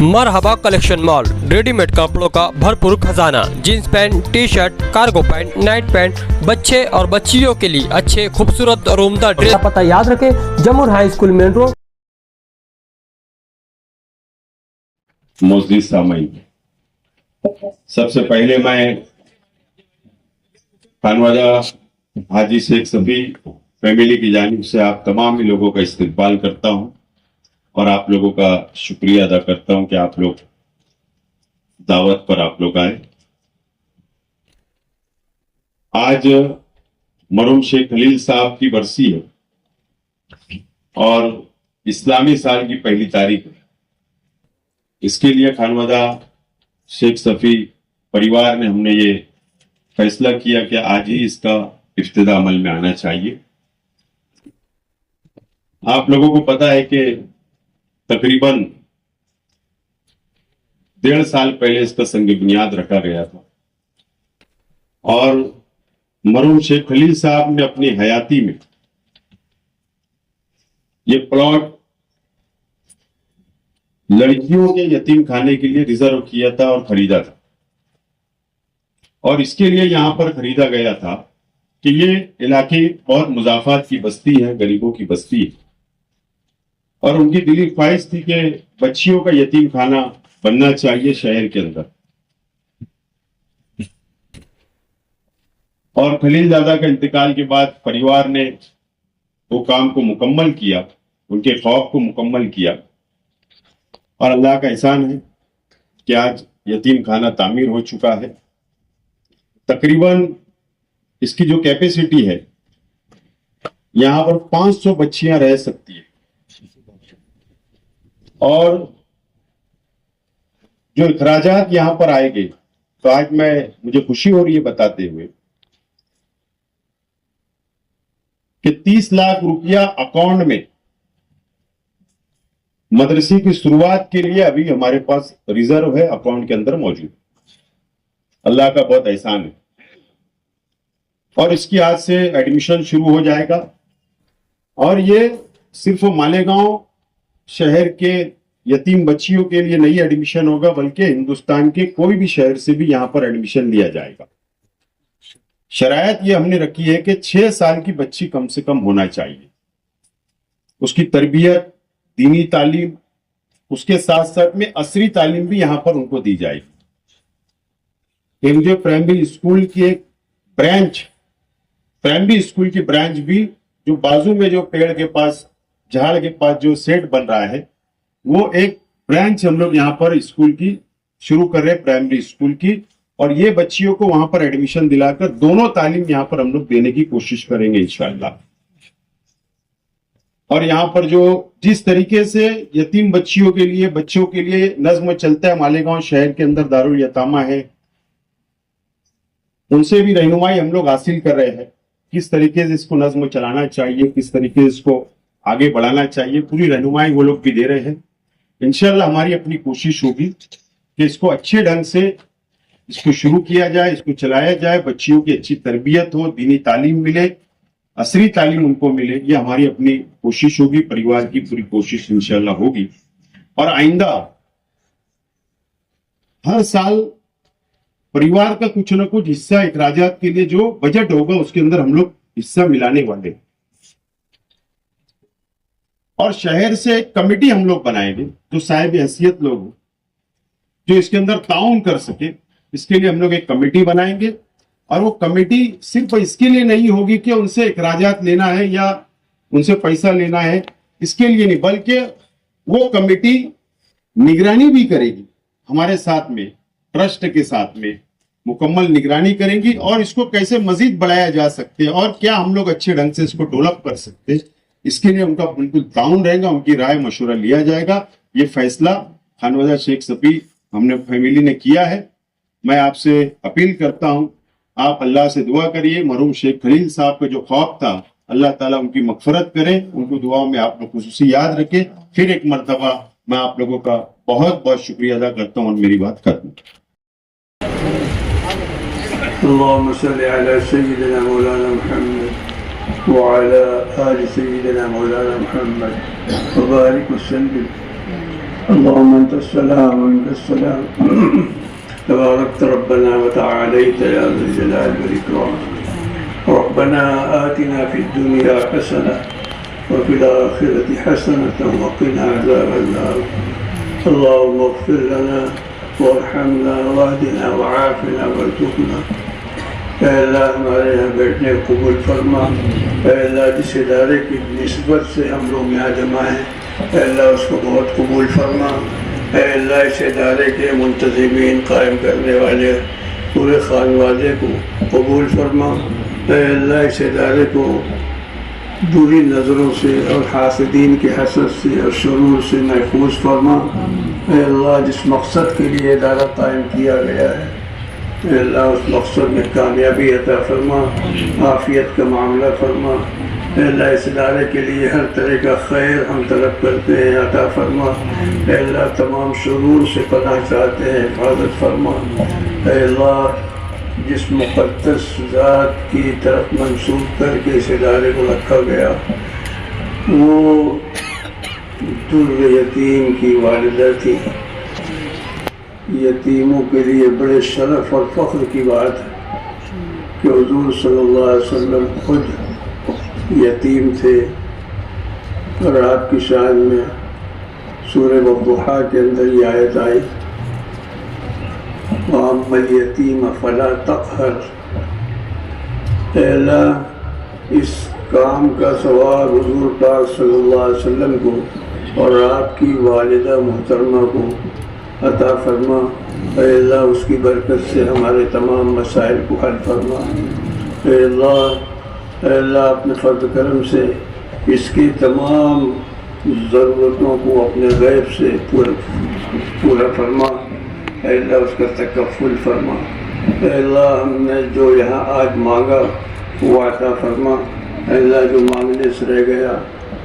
मरहबा collection mall, readymade कपड़ों का भरपूर खजाना, jeans pant, T shirt, cargo pant, night pant, बच्चे और बच्चियों के लिए अच्छे खूबसूरत और उम्दा ड्रेस। पता याद रखें, जमुर हाई स्कूल मेन रोड। मोअज़्ज़िज़ सामीन, सबसे पहले मैं खानवादा हाजी शेख सफी फैमिली की जानिब से आप तमाम ही लोगों का इस्तकबाल करता हूं और आप लोगों का शुक्रिया अदा करता हूं कि आप लोग दावत पर आप लोग आए। आज मरहूम शेख खलील साहब की बरसी है और इस्लामी साल की पहली तारीख है। इसके लिए खानवादा शेख सफी परिवार ने हमने ये फैसला किया कि आज ही इसका इब्तिदा अमल में आना चाहिए। आप लोगों को पता है कि तकरीबन 1.5 साल पहले इसका संग बुनियाद रखा गया था और मरहूम शेख खलील साहब ने अपनी हयाती में ये प्लॉट लड़कियों के यतीम खाने के लिए रिजर्व किया था और खरीदा था। और इसके लिए यहां पर खरीदा गया था कि ये इलाके बहुत मुजाफात की बस्ती है, गरीबों की बस्ती है और उनकी दिली ख्वाहिश थी कि बच्चियों का यतीम खाना बनना चाहिए शहर के अंदर। और खलील दादा का इंतकाल के बाद परिवार ने वो काम को मुकम्मल किया, उनके ख्वाब को मुकम्मल किया और अल्लाह का एहसान है कि आज यतीम खाना तामीर हो चुका है। तकरीबन इसकी जो कैपेसिटी है, यहां पर 500 बच्चियां रह सकती है और जो इखराजात यहां पर आएंगे, तो आज मुझे खुशी हो रही है बताते हुए कि 30 लाख रुपया अकाउंट में मदरसे की शुरुआत के लिए अभी हमारे पास रिजर्व है, अकाउंट के अंदर मौजूद। अल्लाह का बहुत एहसान है और इसकी आज से एडमिशन शुरू हो जाएगा। और ये सिर्फ मालेगांव शहर के यतीम बच्चियों के लिए नहीं एडमिशन होगा, बल्कि हिंदुस्तान के कोई भी शहर से भी यहां पर एडमिशन लिया जाएगा। शरायत ये हमने रखी है कि 6 साल की बच्ची कम से कम होना चाहिए। उसकी तरबियत, दीनी तालीम, उसके साथ साथ में असरी तालीम भी यहां पर उनको दी जाएगी। एमजे प्राइमरी स्कूल की एक ब्रांच, प्राइमरी स्कूल की ब्रांच भी, जो बाजू में जो पेड़ के पास, झाड़ के पास जो सेट बन रहा है, वो एक ब्रांच हम लोग यहाँ पर स्कूल की शुरू कर रहे हैं, प्राइमरी स्कूल की। और ये बच्चियों को वहां पर एडमिशन दिलाकर दोनों तालीम यहाँ पर हम लोग देने की कोशिश करेंगे इंशाअल्लाह। और यहाँ पर जो जिस तरीके से यतीम बच्चियों के लिए, बच्चों के लिए नज्म चलता है, मालेगांव शहर के अंदर दारुल यतामा है, उनसे भी रहनुमाई हम लोग हासिल कर रहे हैं। किस तरीके से इसको नज्म चलाना चाहिए, किस तरीके से इसको आगे बढ़ाना चाहिए, पूरी रहनुमाई वो लोग भी दे रहे हैं। इंशाअल्लाह हमारी अपनी कोशिश होगी कि इसको अच्छे ढंग से इसको शुरू किया जाए, इसको चलाया जाए, बच्चियों की अच्छी तरबियत हो, दीनी तालीम मिले, असरी तालीम उनको मिले। ये हमारी अपनी कोशिश होगी, परिवार की पूरी कोशिश इंशाअल्लाह होगी। और आइंदा हर साल परिवार का कुछ ना कुछ हिस्सा इखराजात के लिए जो बजट होगा उसके अंदर हम लोग हिस्सा मिलाने वाले हैं। और शहर से एक कमेटी हम लोग बनाएंगे जो साहिब हैसियत लोग हो, जो इसके अंदर ताउन कर सके। इसके लिए हम लोग एक कमेटी बनाएंगे और वो कमेटी सिर्फ इसके लिए नहीं होगी कि उनसे इखराजात लेना है या उनसे पैसा लेना है, इसके लिए नहीं, बल्कि वो कमेटी निगरानी भी करेगी हमारे साथ में, ट्रस्ट के साथ में मुकम्मल निगरानी करेंगी और इसको कैसे मजीद बढ़ाया जा सकते हैं और क्या हम लोग अच्छे ढंग से इसको डेवलप कर सकते हैं, इसके लिए उनका बिल्कुल ताउन रहेगा, उनकी राय मशवरा लिया जाएगा। ये फैसला खानवादा शेख सफी हमने फैमिली ने किया है। मैं आपसे अपील करता हूं, आप अल्लाह से दुआ करिए, मरहूम शेख खलील साहब का जो ख्वाब था, अल्लाह ताला उनकी मगफरत करे, उनको दुआ में आप लोग खुसूसी याद रखें। फिर एक मरतबा मैं आप लोगों का बहुत बहुत शुक्रिया अदा करता हूं और मेरी बात खत्म। अल्लाहुम्मा सल्लि अला सय्यिदिना मौलाना मुहम्मद व अला आलि सय्यिदिना मौलाना मुहम्मद व बारिक वसल्लिम اللهم أنت السلام ومنك السلام تباركت ربنا وتعاليت يا ذا الجلال والإكرام. ربنا آتنا في الدنيا حسنة وفي الآخرة حسنة وقنا عذاب النار. اللهم اغفر لنا وارحمنا واهدنا وعافنا وارزقنا. اے اللہ ہمارے یہاں بیٹھنے کو قبول فرما. اے اللہ جس ادارے کی نسبت سے ہم لوگ یہاں جمع ہیں اے اللہ اس کو بہت قبول فرما. اے اللہ اس ادارے کے منتظمین قائم کرنے والے پورے خانوادے کو قبول فرما. اے اللہ اس ادارے کو بری نظروں سے اور حاسدین کے حسد سے اور شرور سے محفوظ فرما. اے اللہ جس مقصد کے لیے ادارہ قائم کیا گیا ہے اے اللہ اس مقصد میں کامیابی عطا فرما, عافیت کا معاملہ فرما. اے اللہ اس ادارے کے لیے ہر طرح کا خیر ہم طلب کرتے ہیں عطا فرما. اے اللہ تمام شرور سے پناہ چاہتے ہیں حفاظت فرما. اے اللہ جس مقدس ذات کی طرف منسوب کر کے اس ادارے کو رکھا گیا وہ در یتیم کی والدہ تھی. یتیموں کے لیے بڑے شرف اور فخر کی بات ہے کہ حضور صلی اللہ علیہ وسلم خود یتیم تھے اور آپ کی شان میں سورہ والضحیٰ کے اندر یہ آیت آئی وَأَمَّا الْيَتِيمَ فَلَا تَقْهَرْ. اے اللہ اس کام کا ثواب حضور پاک صلی اللہ علیہ وسلم کو اور آپ کی والدہ محترمہ کو عطا فرما. اے اللہ اس کی برکت سے ہمارے تمام مسائل کو حل فرما. اے اللہ اپنے فضل کرم سے اس کی تمام ضرورتوں کو اپنے غیب سے پورا فرما. اے اللہ اس کا تکفل فرما. اے اللہ ہم نے جو یہاں آج مانگا وہ عطا فرما. اے اللہ جو مانگنے سے رہ گیا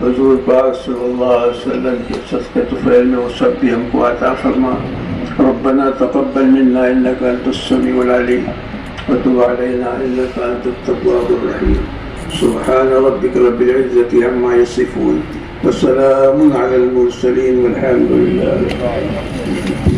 حضور پاک صلی اللہ علیہ وسلم کے صدقہ طفیل میں وہ سب بھی ہم کو عطا فرما. ربنا تقبل منا انك انت السميع العليم وتب علينا انك انت التواب الرحيم. سبحان ربك رب العزة عما يصفون وسلام على المرسلين والحمد لله رب العالمين.